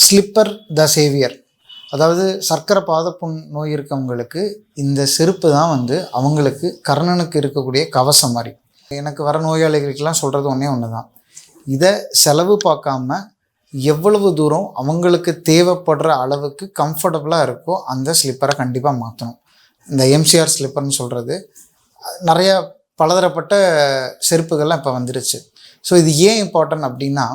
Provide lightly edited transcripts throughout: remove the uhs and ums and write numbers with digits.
Slipper த Xavier. அதாவது சர்க்கரை பாதப்புண் நோய் இருக்கவங்களுக்கு இந்த செருப்பு தான் வந்து அவங்களுக்கு கர்ணனுக்கு இருக்கக்கூடிய கவசம் மாதிரி. எனக்கு வர நோயாளிகளுக்கெல்லாம் சொல்கிறது ஒன்று தான், இதை செலவு பார்க்காம எவ்வளவு தூரம் அவங்களுக்கு தேவைப்படுற அளவுக்கு கம்ஃபர்டபுளாக இருக்கோ அந்த ஸ்லிப்பரை கண்டிப்பாக மாற்றணும். இந்த எம்சிஆர் ஸ்லிப்பர்னு சொல்கிறது நிறையா பலதரப்பட்ட செருப்புகள்லாம் இப்போ வந்துருச்சு. ஸோ இது ஏன் இம்பார்ட்டன்ட் அப்படின்னா,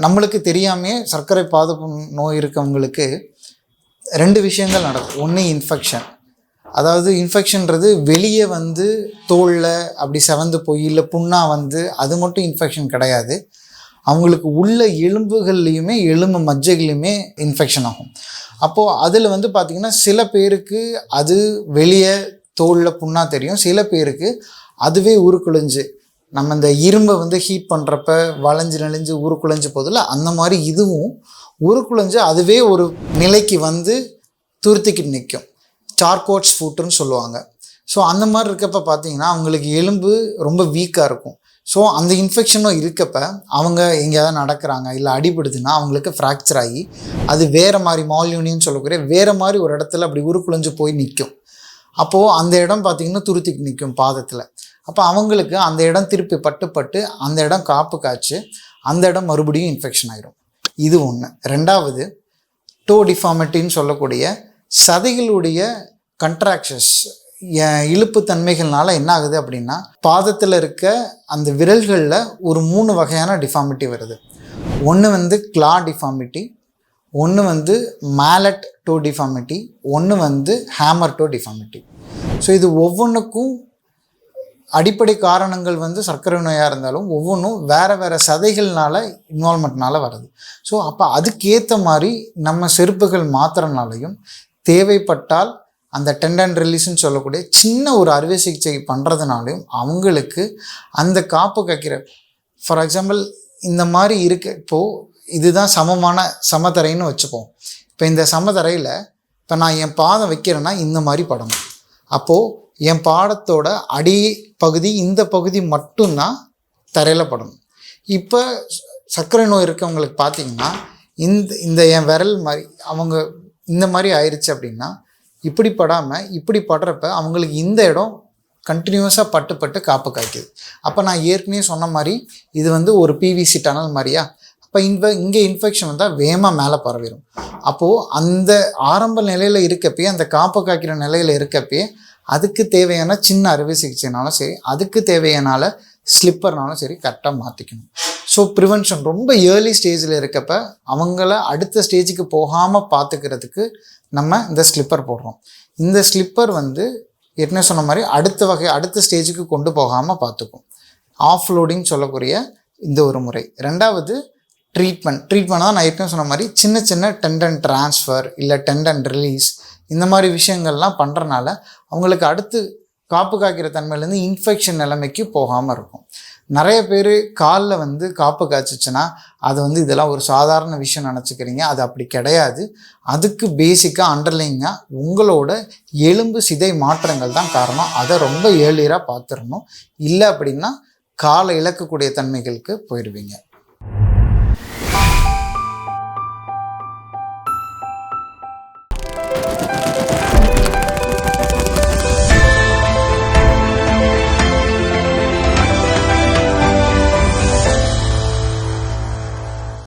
நம்மளுக்கு தெரியாமே சர்க்கரை பாதப்புண் நோய் இருக்கவங்களுக்கு 2 விஷயங்கள் நடக்கும். ஒன்று இன்ஃபெக்ஷன். அதாவது இன்ஃபெக்ஷன்றது வெளியே வந்து தோலில் அப்படி செவந்து போய் இல்லை புண்ணாக வந்து அது மட்டும் இன்ஃபெக்ஷன் கிடையாது. அவங்களுக்கு உள்ள எலும்புகள்லேயுமே எலும்பு மஜ்ஜைகளையுமே இன்ஃபெக்ஷன் ஆகும். அப்போது அதில் வந்து பார்த்திங்கன்னா சில பேருக்கு அது வெளியே தோலில் புண்ணாக தெரியும், சில பேருக்கு அதுவே உருக்குலைஞ்சு நம்ம இந்த இரும்பை வந்து ஹீட் பண்ணுறப்ப வளைஞ்சு நெளிஞ்சு உருக்குலைஞ்சு போதில்ல, அந்த மாதிரி இதுவும் உருக்குலைஞ்சு அதுவே ஒரு நிலைக்கு வந்து துருத்திக்கிட்டு நிற்கும். சார்கோட்ஸ் ஃபுட்டுன்னு சொல்லுவாங்க. ஸோ அந்த மாதிரி இருக்கப்போ பார்த்திங்கன்னா அவங்களுக்கு எலும்பு ரொம்ப வீக்காக இருக்கும். ஸோ அந்த இன்ஃபெக்ஷனும் இருக்கப்ப அவங்க எங்கேயாவது நடக்கிறாங்க இல்லை அடிபடுதுன்னா அவங்களுக்கு ஃப்ராக்சர் ஆகி அது வேறு மாதிரி மால்யூனின்னு சொல்லக்கூடிய வேறு மாதிரி ஒரு இடத்துல அப்படி உருக்குலைஞ்சு போய் நிற்கும். அப்போது அந்த இடம் பார்த்திங்கன்னா துருத்திக்கு நிற்கும் பாதத்தில். அப்போ அவங்களுக்கு அந்த இடம் திருப்பி பட்டு அந்த இடம் காப்பு காய்ச்சி அந்த இடம் மறுபடியும் இன்ஃபெக்ஷன் ஆகிடும். இது ஒன்று. ரெண்டாவது டோ டிஃபார்மிட்டின்னு சொல்லக்கூடிய சதைகளுடைய கண்ட்ராக்ஷன்ஸ் இழுப்பு தன்மைகள்னால என்ன ஆகுது அப்படின்னா பாதத்தில் இருக்க அந்த விரல்களில் ஒரு 3 வகையான டிஃபார்மிட்டி வருது. ஒன்று வந்து கிளா டிஃபார்மிட்டி, ஒன்று வந்து மேலட் டோ டிஃபார்மிட்டி, ஒன்று வந்து ஹேமர் டோ டிஃபார்மிட்டி. ஸோ இது ஒவ்வொன்றுக்கும் அடிப்படை காரணங்கள் வந்து சர்க்கரை நோயாக இருந்தாலும் ஒவ்வொன்றும் வேறு சதைகள்னால இன்வால்மெண்ட்னால வருது. ஸோ அப்போ அதுக்கேற்ற மாதிரி நம்ம செருப்புகள் மாத்திரனாலையும் தேவைப்பட்டால் அந்த டெண்டன் ரிலீஸ்ன்னு சொல்லக்கூடிய சின்ன ஒரு அறுவை சிகிச்சை பண்ணுறதுனாலையும் அவங்களுக்கு அந்த காப்பு காய்க்கிற ஃபார் எக்ஸாம்பிள் இந்த மாதிரி இருக்க. இப்போது இதுதான் சமதரைன்னு வச்சுப்போம். இப்போ இந்த சமதரையில் இப்போ நான் என் பாதம் வைக்கிறேன்னா இந்த மாதிரி படணும். அப்போது என் பாதத்தோட அடி பகுதி இந்த பகுதி மட்டும்தான் தரையில் படணும். இப்போ சர்க்கரை நோய் இருக்கவங்களுக்கு பார்த்திங்கன்னா இந்த என் விரல் மாதிரி அவங்க இந்த மாதிரி ஆயிடுச்சு அப்படின்னா இப்படி படாமல் இப்படி படுறப்ப அவங்களுக்கு இந்த இடம் கண்டினியூஸாக பட்டு காப்பு காய்க்குது. அப்போ நான் ஏற்கனவே சொன்ன மாதிரி இது வந்து ஒரு பிவிசி டனல் மாதிரியா. அப்போ இங்கே இன்ஃபெக்ஷன் வந்தால் வேகமாக மேலே பரவிடும். அப்போது அந்த ஆரம்ப நிலையில் இருக்கப்பே அந்த காப்பு காய்க்கிற நிலையில் இருக்கப்பே அதுக்கு தேவையான சின்ன அறுவை சிகிச்சைனாலும் சரி அதுக்கு தேவையான ஸ்லிப்பர்னாலும் சரி கரெக்டாக மாற்றிக்கணும். ஸோ ப்ரிவென்ஷன் ரொம்ப ஏர்லி ஸ்டேஜில் இருக்கப்போ அவங்கள அடுத்த ஸ்டேஜுக்கு போகாமல் பார்த்துக்கிறதுக்கு நம்ம இந்த ஸ்லிப்பர் போடுறோம். இந்த ஸ்லிப்பர் வந்து ஏற்கனவே சொன்ன மாதிரி அடுத்த ஸ்டேஜுக்கு கொண்டு போகாமல் பார்த்துக்கும். ஆஃப் லோடிங் சொல்லக்கூடிய இந்த ஒரு முறை. ரெண்டாவது ட்ரீட்மெண்ட் தான் நான் ஏற்கனவே சொன்ன மாதிரி சின்ன டெண்டன் டிரான்ஸ்ஃபர் இல்லை டெண்டன் ரிலீஸ் இந்த மாதிரி விஷயங்கள்லாம் பண்ணுறனால அவங்களுக்கு அடுத்து காப்பு காய்க்கிற தன்மையிலேருந்து இன்ஃபெக்ஷன் நிலைமைக்கு போகாமல் இருக்கும். நிறைய பேர் காலில் வந்து காப்பு காய்ச்சிச்சுன்னா அது வந்து இதெல்லாம் ஒரு சாதாரண விஷயம் நினச்சிக்கிறீங்க. அது அப்படி கிடையாது. அதுக்கு பேசிக்காக அண்டர்லைங்காக உங்களோட எலும்பு சிதை மாற்றங்கள் தான் காரணம். அதை ரொம்ப ஏர்லியராக பார்த்துடணும். இல்லை அப்படின்னா காலை இழக்கக்கூடிய தன்மைகளுக்கு போயிடுவீங்க.